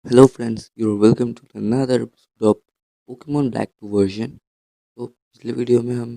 Hello friends, you're welcome to another episode of Pokemon black two version. तो पिछले video में हम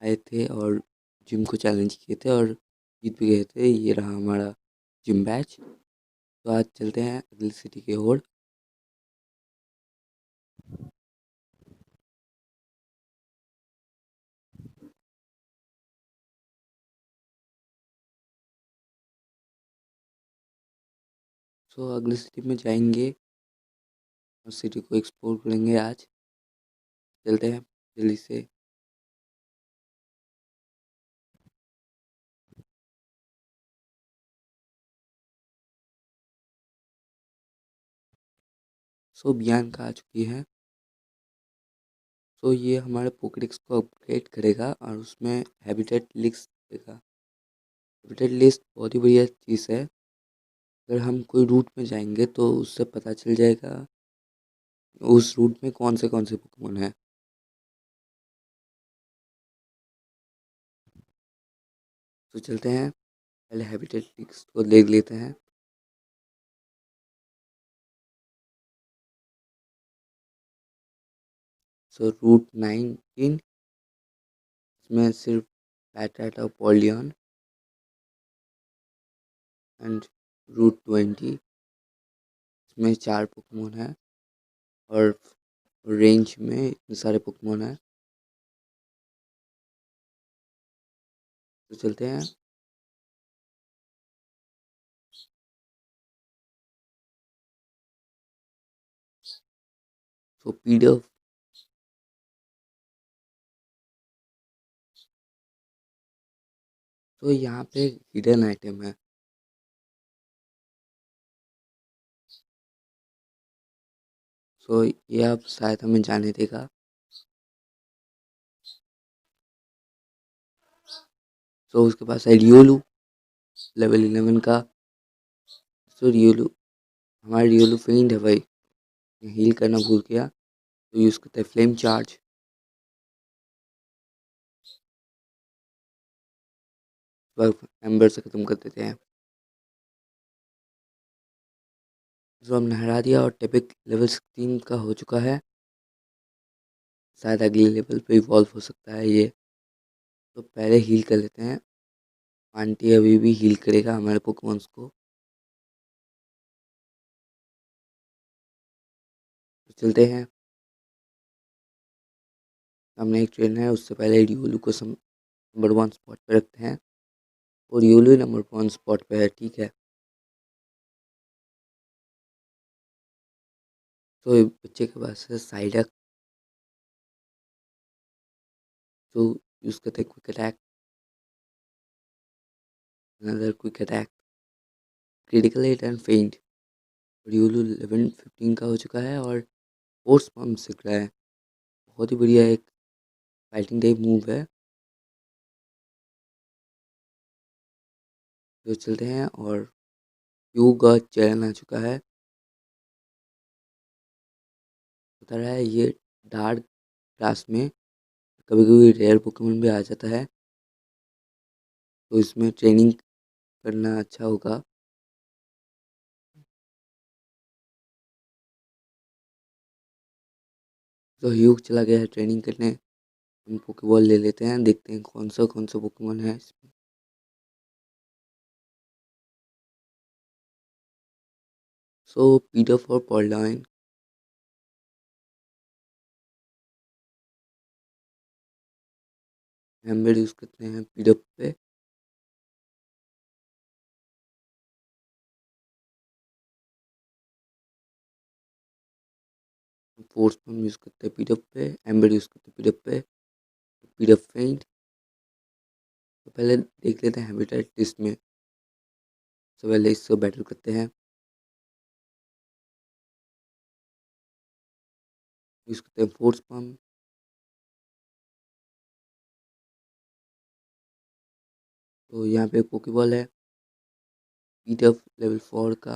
आए थे और जिम को चैलेंज किए थे और जीत भी गए थे। ये रहा हमारा जिम बैच। तो आज चलते हैं अगली सिटी की ओर। सो अगली सिटी में जाएंगे और सिटी को एक्सप्लोर करेंगे आज। चलते हैं जल्दी से। सो बियांका आ चुकी है। सो ये हमारे पोकेडेक्स को अपग्रेड करेगा और उसमें हैबिटेट लिस्ट देगा। हैबिटेट लिस्ट बहुत ही बढ़िया चीज़ है। अगर हम कोई रूट में जाएंगे तो उससे पता चल जाएगा उस रूट में कौन से पोकेमोन है। तो चलते हैं, पहले हैबिटेट लिस्ट को देख लेते हैं। सो रूट 19 इसमें सिर्फ पैटर्ट और पॉलियन। एंड रूट 20 इसमें 4 पोकेमोन है और रेंज में इतने सारे पोकेमोन है। तो चलते हैं। सो पीडीएफ। तो यहाँ पे हिडन आइटम है। सो ये अब शायद हमें जाने देगा। सो उसके पास है रियोलू, लेवल 11 का। सो रियोलू, हमारा रियोलू फेंड है भाई। हील करना भूल गया तो यूज़ करते हैं फ्लेम चार्ज। एम्बर से ख़त्म कर देते हैं। जो हमने हरा दिया और टेपिक लेवल 16 का हो चुका है। शायद अगले लेवल पे इवॉल्व हो सकता है ये। तो पहले हील कर लेते हैं। आंटी अभी भी हील करेगा हमारे पोकेमॉन्स को। तो चलते हैं। सामने एक ट्रेन है, उससे पहले रियोलू को नंबर 1 स्पॉट पे रखते हैं और रियोलू नंबर 1 स्पॉट पे है, ठीक है। तो बच्चे के पास है साइडक। तो यूज़ करते हैं quick attack. Another quick attack, critical hit and फेंट। रियोलू लेवल 15 का हो चुका है और फोर्स पंप सीख रहा है। बहुत ही बढ़िया एक फाइटिंग टाइप मूव है। तो चलते हैं और क्यू का चैनल आ चुका है। बता रहा है ये डार्क क्लास में कभी कभी रेयर पोकेमोन भी आ जाता है, तो इसमें ट्रेनिंग करना अच्छा होगा। तो ह्यूग चला गया है ट्रेनिंग करने। हम पोकेबॉल ले लेते हैं, देखते हैं कौन सा पोकेमोन है इसमें। सो पीडो फॉर पॉलडाइन। एम्बेड यूज़ करते हैं पीडो पे। फोर्स पंप यूज़ करते हैं पीडो पे। एम्बेड यूज़ करते हैं पीडो पे। पीडो फेंट। तो पहले देख लेते हैं हैबिटेट लिस्ट में। तो पहले इससे बैटल करते हैं। यूज़ करते हैं फोर्स पंप। तो यहाँ पे पोकेबॉल है पीडो लेवल 4 का।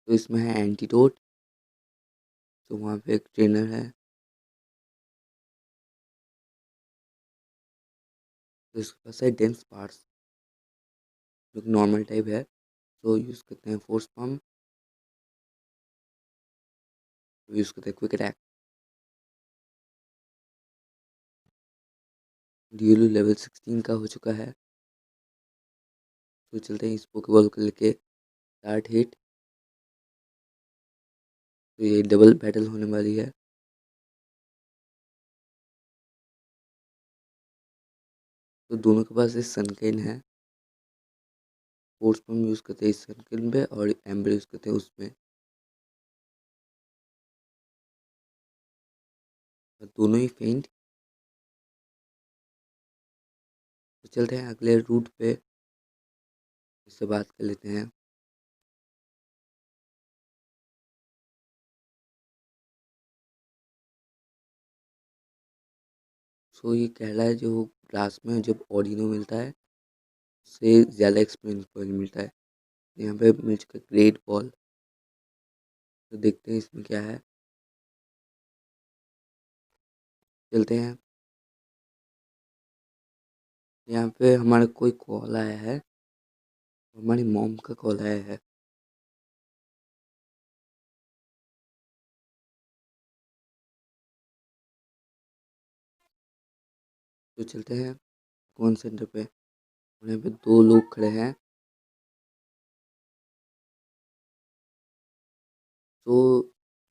तो इसमें है एंटीडोट। तो वहाँ पे एक ट्रेनर है। तो इसके पास है डेंस पार्स। जो नॉर्मल टाइप है। तो यूज़ करते हैं फोर्स पम्प, यूज़ करते हैं क्विक अटैक। ड्यूलो लेवल 16 का हो चुका है। तो चलते हैं इस पोकेबॉल को लेके स्टार्ट हिट। तो ये डबल बैटल होने वाली है। तो दोनों के पास इस सनकेन है। फोर्स पम्प यूज़ करते हैं इस सनकेन पे और एम्बर यूज़ करते हैं उसमें। दोनों ही फेंट। तो चलते हैं अगले रूट पे, इससे बात कर लेते हैं। सो ये कह रहा है जो क्लास में जब ऑर्डिनो मिलता है उससे ज़्यादा एक्सपीरियंस पॉइंट मिलता है। यहाँ पे मिल चुका है ग्रेट बॉल। तो देखते हैं इसमें क्या है। चलते हैं। यहाँ पे हमारा कोई कॉल आया है, हमारी मॉम का कॉल आया है। तो चलते हैं कौन सेंटर पे। यहाँ पे दो लोग खड़े हैं। तो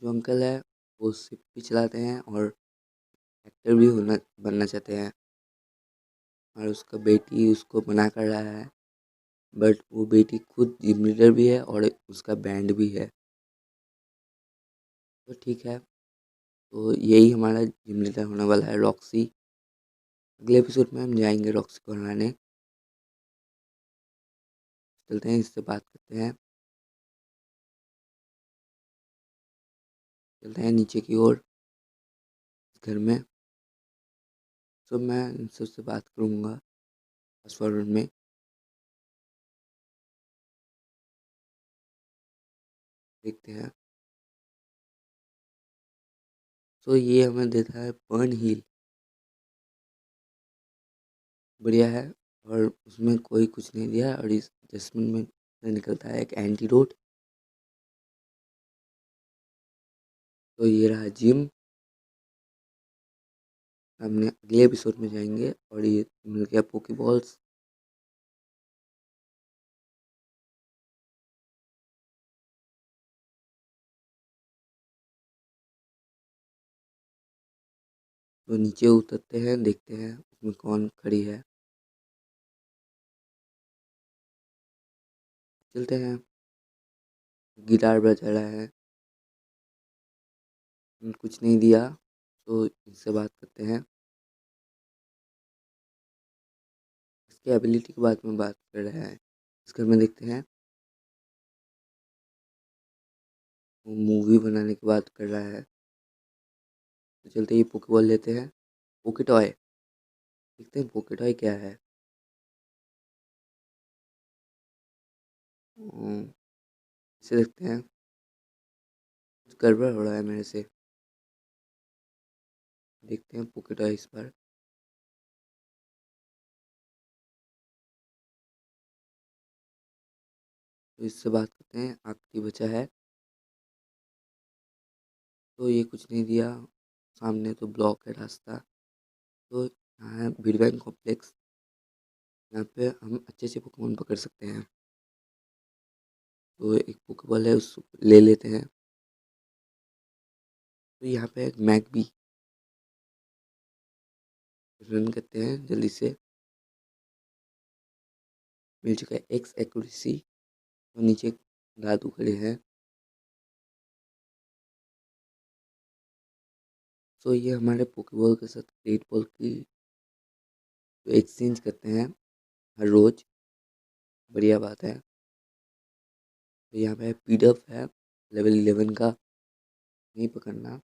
जो अंकल है वो शिप भी चलाते हैं और एक्टर भी होना बनना चाहते हैं, और उसका बेटी उसको मना कर रहा है। बट वो बेटी खुद जिम लीडर भी है और उसका बैंड भी है। तो ठीक है, तो यही हमारा जिम लीडर होने वाला है रॉक्सी। अगले एपिसोड में हम जाएंगे रॉक्सी को हराने। चलते हैं इससे बात करते हैं। चलते हैं नीचे की ओर घर में। तो मैं इन सबसे बात करूँगा फास्ट फॉरवर्ड में। देखते हैं। तो ये हमें देता है बर्न हील, बढ़िया है। और उसमें कोई कुछ नहीं दिया, और इस जस्मिन में से निकलता है एक एंटीडोट। तो ये रहा जिम। हमने अगले एपिसोड में जाएंगे और ये मिल गया पोकेबॉल्स। तो नीचे उतरते हैं, देखते हैं उसमें कौन खड़ी है। चलते हैं। गिटार बजा रहा है। कुछ नहीं दिया। तो इससे बात करते हैं। इसकी एबिलिटी के बारे में बात कर रहा है। इस घर में देखते हैं वो मूवी बनाने की बात कर रहा है। तो चलते ही पोकेबॉल लेते हैं। पोकेटॉय, देखते हैं पोकेटॉय क्या है। इसे देखते हैं। कुछ गड़बड़ हो रहा है मेरे से। देखते हैं पोकेटॉय इस बार। तो इससे बात करते हैं, आखिरी बचा है। तो ये कुछ नहीं दिया। सामने तो ब्लॉक है रास्ता। तो यहाँ है बिडवैन कॉम्प्लेक्स। यहाँ पे हम अच्छे से पोकेमोन पकड़ सकते हैं। तो एक पोकेबॉल है, उसको ले लेते हैं। तो यहाँ पे एक मैक भी रन करते हैं जल्दी से। मिल चुका है एक्स एक्यूरेसी। और नीचे दादू खड़े हैं। तो ये हमारे पोकेबॉल के साथ ग्रेट बॉल की एक्सचेंज करते हैं हर रोज, बढ़िया बात है। तो यहाँ पे पीडफ है लेवल 11 का, नहीं पकड़ना।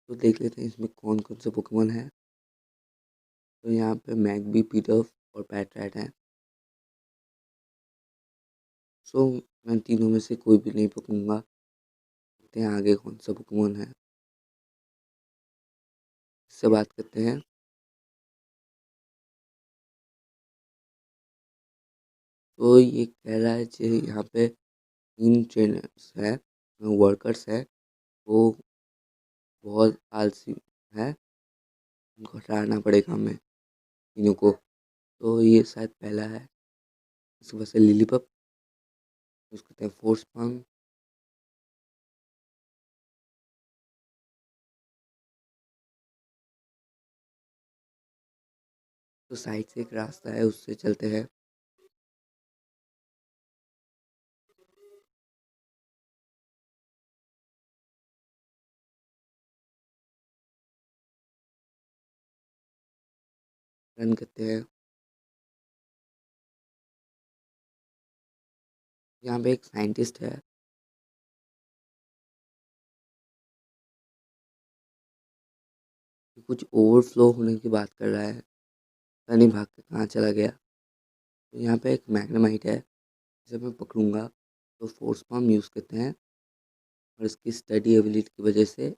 तो देख लेते हैं इसमें कौन कौन से पोकेमोन है। तो यहाँ पे मैगबी, पीडफ और पैटरैट है। सो मैं तीनों में से कोई भी नहीं पकड़ूंगा। देखते हैं आगे कौन सा पोकेमोन है। इससे बात करते हैं। तो ये कह रहा है कि यहाँ पे 3 ट्रेनर्स हैं, वर्कर्स हैं, वो बहुत आलसी हैं, उनको हटाना पड़ेगा हमें तीनों को। तो ये शायद पहला है, इसके बाद से लिलीपप, उसको कहते हैं फोर्स पंग, तो साइड से एक रास्ता है, उससे चलते हैं। रन करते हैं। यहाँ पे एक साइंटिस्ट है, कुछ ओवरफ्लो होने की बात कर रहा है, पता नहीं भाग के कहाँ चला गया। तो यहाँ पे एक मैग्नेमाइट है, जिसे मैं पकड़ूंगा तो फोर्स पाम यूज़ करते हैं, और इसकी स्टडी एबिलिटी की वजह से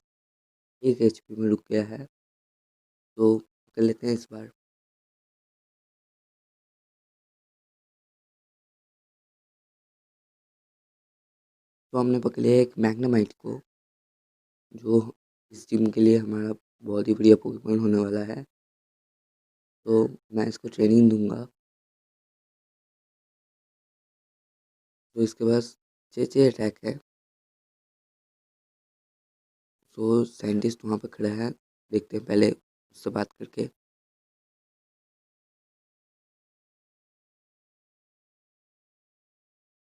1 HP में रुक गया है। तो पकड़ लेते हैं इस बार। तो हमने पकड़ लिया एक मैग्नेमाइट को, जो इस जिम के लिए हमारा बहुत ही बढ़िया पोकेमॉन होने वाला है। तो मैं इसको ट्रेनिंग दूंगा। तो इसके पास 6 अटैक है। तो साइंटिस्ट वहाँ पे खड़ा है, देखते हैं पहले उससे बात करके।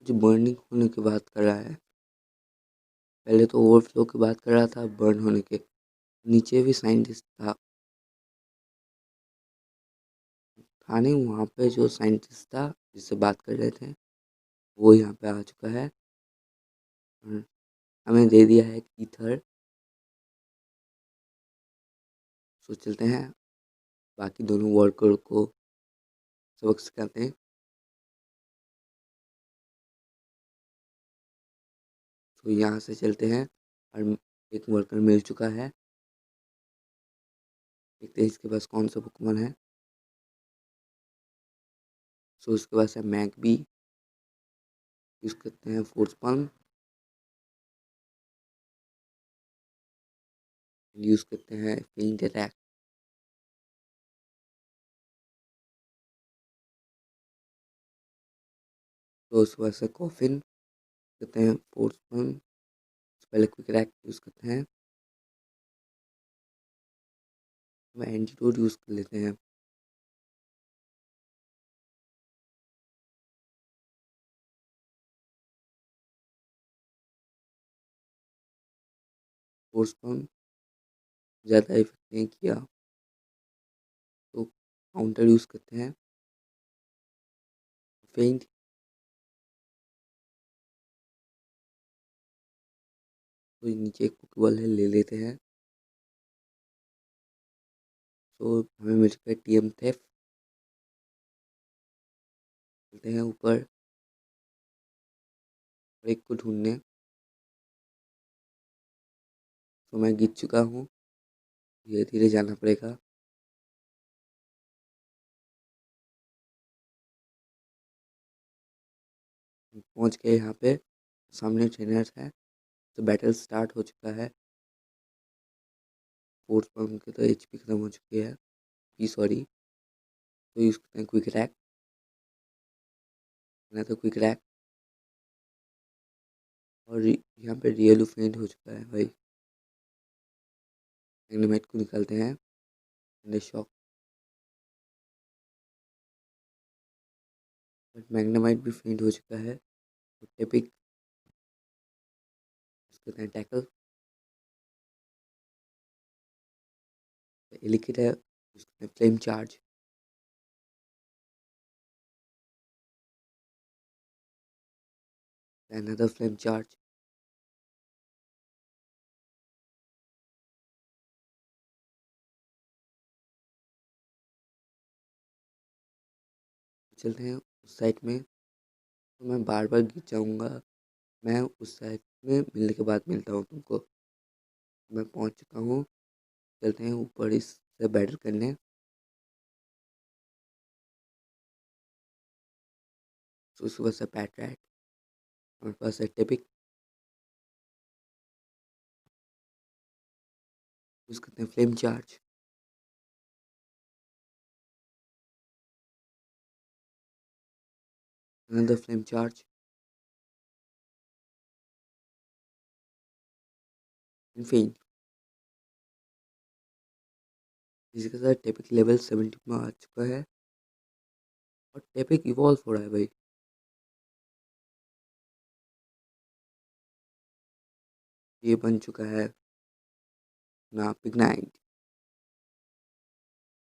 जो बर्निंग होने की बात कर रहा है, पहले तो ओवरफ्लो की बात कर रहा था, बर्न होने के। नीचे भी साइंटिस्ट था नहीं, वहाँ पे जो साइंटिस्ट था जिससे बात कर रहे थे, वो यहाँ पे आ चुका है और हमें दे दिया है ईथर। सो चलते हैं, बाकी दोनों वर्कर को सबक सिखाते हैं। तो यहाँ से चलते हैं, और एक वर्कर मिल चुका है। देखते हैं इसके पास कौन सा पोकेमॉन है। सो इसके पास है मैक भी, यूज़ करते हैं फोर्स पाम, यूज़ करते हैं फेंट अटैक। तो उसके बाद से कॉफिन करते हैं फोर्स पाम, पहले क्विक रैक यूज़ करते हैं, मैं एंटीडोट यूज़ कर लेते हैं। फोर्स पाम ज़्यादा इफेक्ट नहीं किया, तो काउंटर यूज़ करते हैं फेंट। तो नीचे एक पोकेबॉल है, ले लेते हैं। तो हमें मिल चुका है TM थेफ। चलते हैं ऊपर और एक को ढूंढने। तो मैं गिर चुका हूँ, धीरे धीरे जाना पड़ेगा। पहुँच गए यहाँ पे, सामने ट्रेनर है। तो बैटल स्टार्ट हो चुका है। फोर्स पंप के तो HP खत्म हो चुकी है, पी सॉरी। तो यूज़ करते हैं क्विक रैक, ना तो क्विक रैक। और यहाँ पे रियलू फेंट हो चुका है भाई। मैग्नेमाइट को निकालते हैं, शॉक। बट मैग्नेमाइट भी फेंट हो चुका है। तो टेपिक करते हैं टैकल, लिखित है उसमें flame charge. Another flame charge. चलते हैं उस साइड में। तो मैं बार बार गिर जाऊँगा, मैं उस साइड में मिलने के बाद मिलता हूँ तुमको। मैं पहुँच चुका हूँ, चलते हैं ऊपर इस से बैटल करने। तो उसके बाद से पैट रैट, हमारे पास है टिपिक, यूज़ करते हैं flame charge, another flame charge, and faint। इसी के साथ टेपिक लेवल 70 में आ चुका है और टेपिक इवॉल्व हो रहा है भाई। ये बन चुका है ना पिग्नाइट,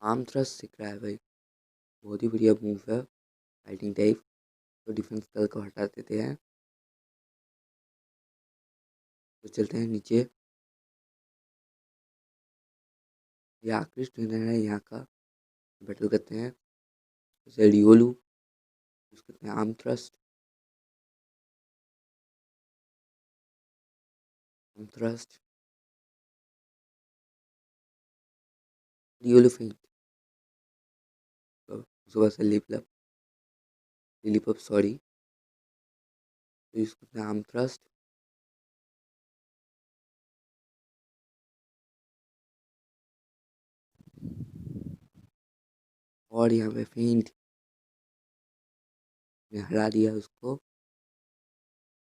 आर्म थ्रस्ट सीख रहा है भाई, बहुत ही बढ़िया मूव है फाइटिंग टाइप। तो डिफेंस स्पेल को हटा देते हैं, तो चलते हैं नीचे। ये आखिरी ट्रेनर है यहाँ का, बैटल करते हैं। जैसे रियोलू यूज़ करते हैं आर्म थ्रस्ट, रियोलू फेंट, तो सुबह से लिलीपप सॉरी, तो यूज़ करते हैं आर्म थ्रस्ट, और यहाँ पे फेंट ने हरा दिया उसको।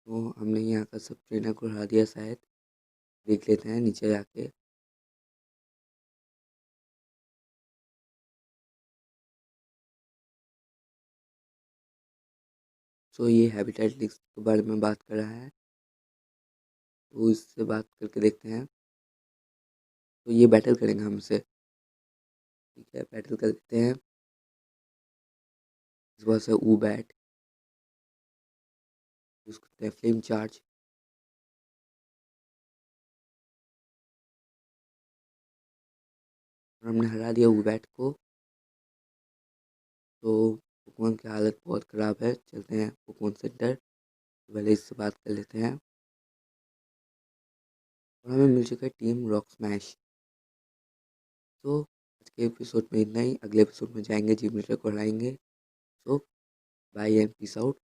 तो हमने यहाँ का सब ट्रेनर को हरा दिया शायद, देख लेते हैं नीचे जाके। सो ये हैबिटेट लिस्ट के बारे में बात कर रहा है, तो इससे बात करके देखते हैं। तो ये बैटल करेंगे हमसे, ठीक है बैटल कर लेते हैं। इस बार से ऊ बैट यूज़ करते हैं फ्लेम चार्ज, और हमने हरा दिया ऊ बैट को। तो पोकेमॉन की हालत बहुत ख़राब है, चलते हैं पोकेमॉन सेंटर, पहले इससे बात कर लेते हैं। और हमें मिल चुका है टीम रॉक स्मैश। तो आज के एपिसोड में इतना ही, अगले एपिसोड में जाएंगे जिम लीडर को हराएंगे। सो बाय एंड पीस आउट।